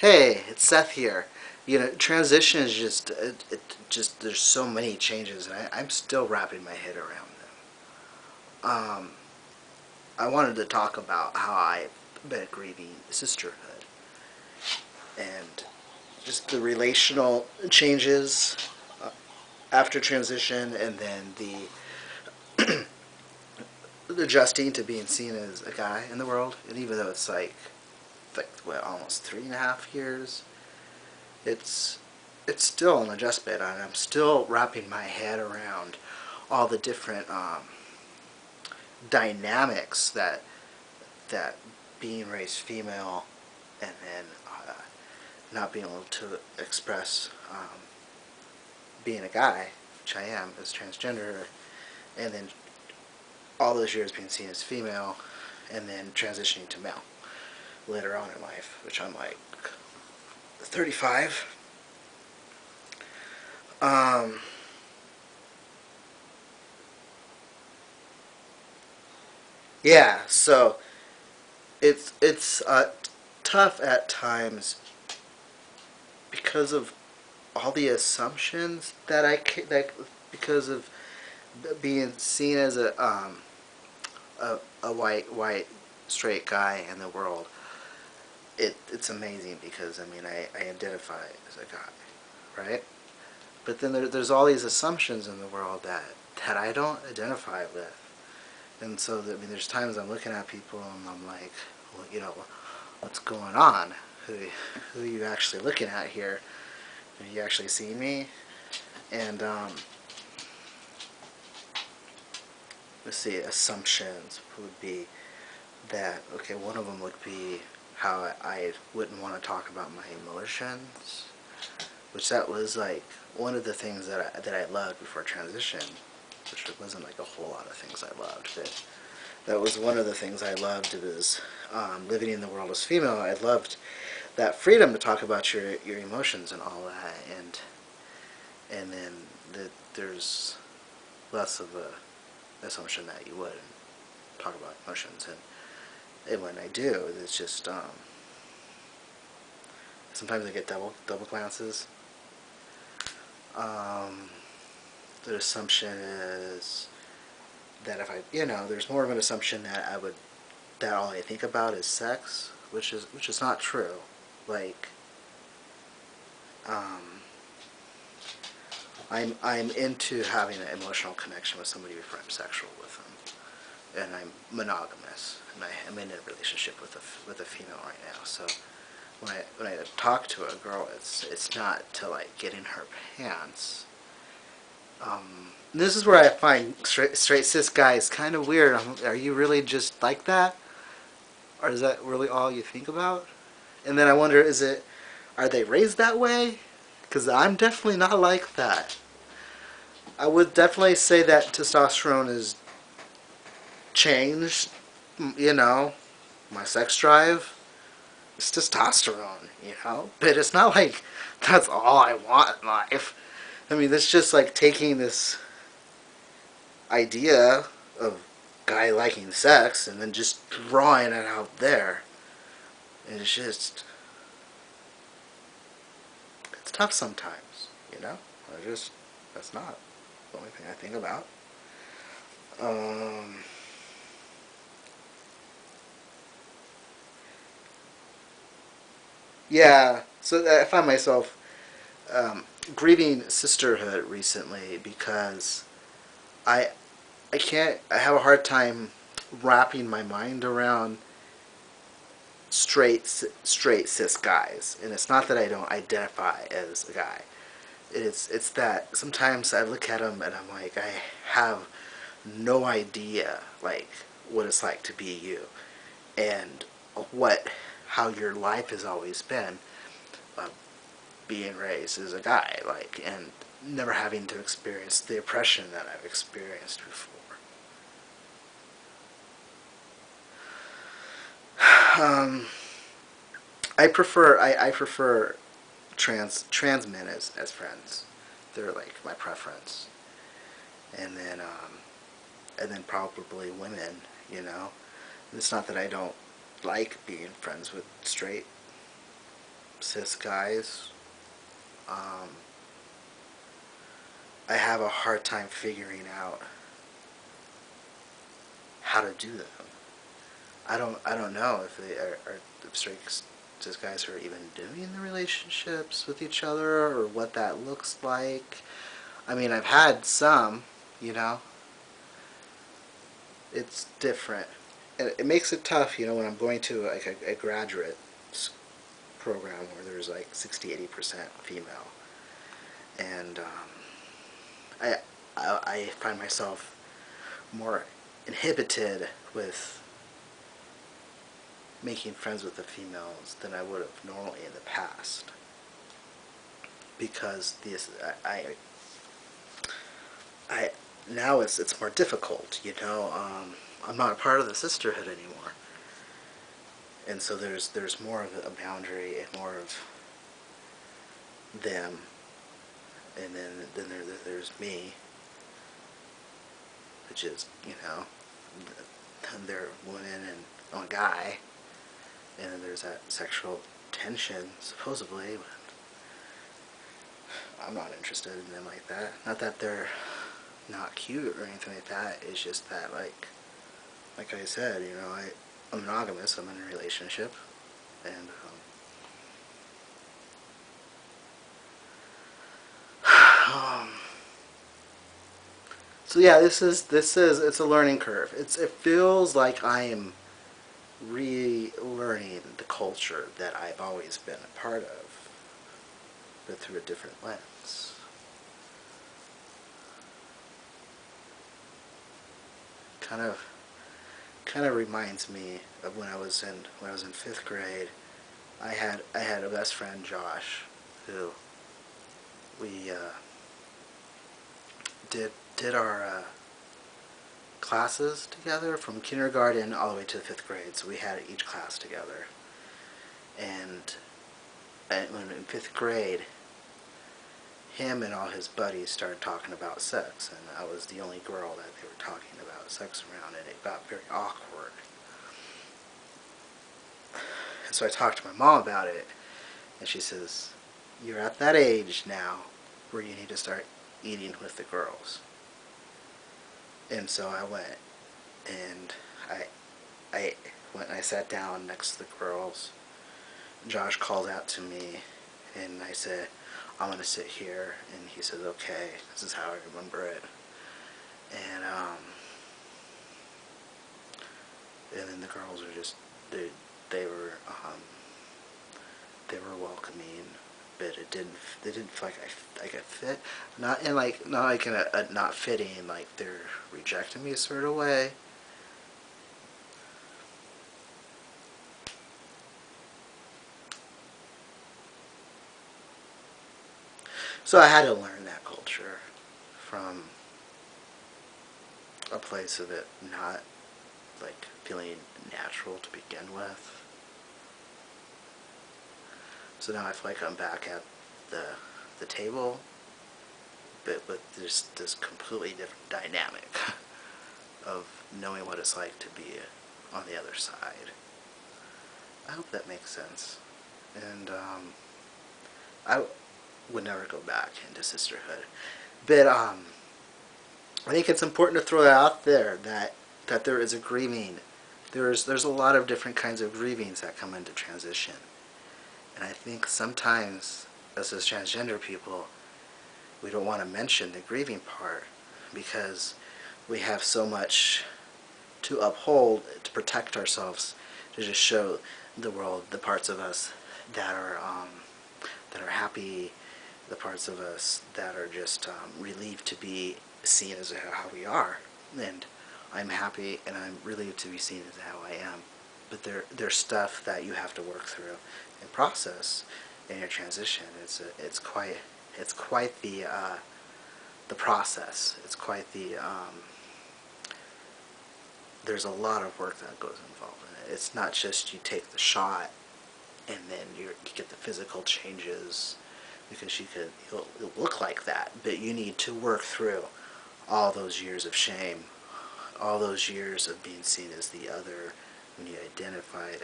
Hey, it's Seth here. Transition is just there's so many changes, and I'm still wrapping my head around them. I wanted to talk about how I've been grieving sisterhood and just the relational changes uh, after transition, and then the adjusting to being seen as a guy in the world. And even though it's like what, almost 3.5 years, it's it's still an adjustment, and I'm still wrapping my head around all the different dynamics that being raised female and then not being able to express being a guy, which I am, as transgender, and then all those years being seen as female, and then transitioning to male later on in life, which I'm like 35. Um, yeah, so it's tough at times because of all the assumptions that because of being seen as a white straight guy in the world. It's amazing because I mean I identify as a guy, right? But then there's all these assumptions in the world that I don't identify with. And so, I mean, there's times I'm looking at people and I'm like, well, what's going on? Who are you actually looking at here? Are you actually seeing me? And, let's see, assumptions would be that, okay, one of them would be how I wouldn't want to talk about my emotions, which that was like one of the things that I loved before transition, which wasn't like a whole lot of things I loved, but that was one of the things I loved. It was living in the world as female. I loved that freedom to talk about your emotions and all that, and then there's less of a assumption that you wouldn't talk about emotions, and when I do, it's just sometimes I get double glances. Um, the assumption is that if there's more of an assumption that all I think about is sex, which is not true. Like, um, I'm into having an emotional connection with somebody before I'm sexual with them, and I'm monogamous, and I'm in a relationship with a female right now. So when I talk to a girl, it's not to like get in her pants. This is where I find straight cis guys kind of weird. Are you really just like that, or is that really all you think about? And then I wonder, are they raised that way? Because I'm definitely not like that. I would definitely say that testosterone is changed. My sex drive. It's testosterone. But it's not like that's all I want in life. I mean, it's just like taking this idea of guy liking sex and then just drawing it out there. And it's tough sometimes. That's not the only thing I think about. Um, yeah, so I find myself um, grieving sisterhood recently because I I have a hard time wrapping my mind around straight cis guys, and it's not that I don't identify as a guy. It's that sometimes I look at them and I'm like, I have no idea like what it's like to be you, and what how your life has always been, uh, being raised as a guy, like, and never having to experience the oppression that I've experienced before. Um, I prefer trans men as friends. They're like my preference, and then probably women. You know, it's not that I don't like being friends with straight cis guys, um, I have a hard time figuring out how to do them. I don't know if they are if straight cis guys are even doing the relationships with each other or what that looks like. I mean, I've had some, you know. It's different. And it makes it tough, you know, when I'm going to like a graduate program where there's like 60-80% female. And I, I find myself more inhibited with making friends with the females than I would have normally in the past, because this I now it's more difficult, you know. I'm not a part of the sisterhood anymore, and so there's more of a boundary and more of them, and then there's me, which is, you know, they're women and I'm a guy, and then there's that sexual tension supposedly, but I'm not interested in them like that. Not that they're not cute or anything like that. It's just that, like I said, you know, I'm monogamous. I'm in a relationship, and so yeah, this is it's a learning curve. It feels like I am relearning the culture that I've always been a part of, but through a different lens. Kind of reminds me of when I was in fifth grade. I had a best friend, Josh, who we did our classes together from kindergarten all the way to the fifth grade. So we had each class together, and when in fifth grade, him and all his buddies started talking about sex, and I was the only girl that they were talking about sex around, and it got very awkward. And so I talked to my mom about it, and she says, "You're at that age now where you need to start eating with the girls." And so I went, and I went and I sat down next to the girls. Josh called out to me, and I said, "I'm going to sit here." And he said, "Okay, this is how I remember it." And and then the girls were just, they were they were welcoming, but they didn't feel like I fit, not in like, not like in a not fitting, like they're rejecting me a sort of way. So I had to learn that culture from a place of it not like feeling natural to begin with. So now I feel like I'm back at the table, but with this completely different dynamic of knowing what it's like to be on the other side. I hope that makes sense. And I would never go back into sisterhood. But I think it's important to throw that out there, that there is a grieving. There's a lot of different kinds of grievings that come into transition. And I think sometimes, us as transgender people, we don't want to mention the grieving part because we have so much to uphold, to protect ourselves, to just show the world the parts of us that are happy, the parts of us that are just relieved to be seen as how we are. And I'm happy and I'm relieved to be seen as how I am. But there's stuff that you have to work through and process in your transition. It's quite the process. It's quite the there's a lot of work that goes involved in it. It's not just you take the shot and then you get the physical changes, because you'll look like that, but you need to work through all those years of shame, all those years of being seen as the other when you identified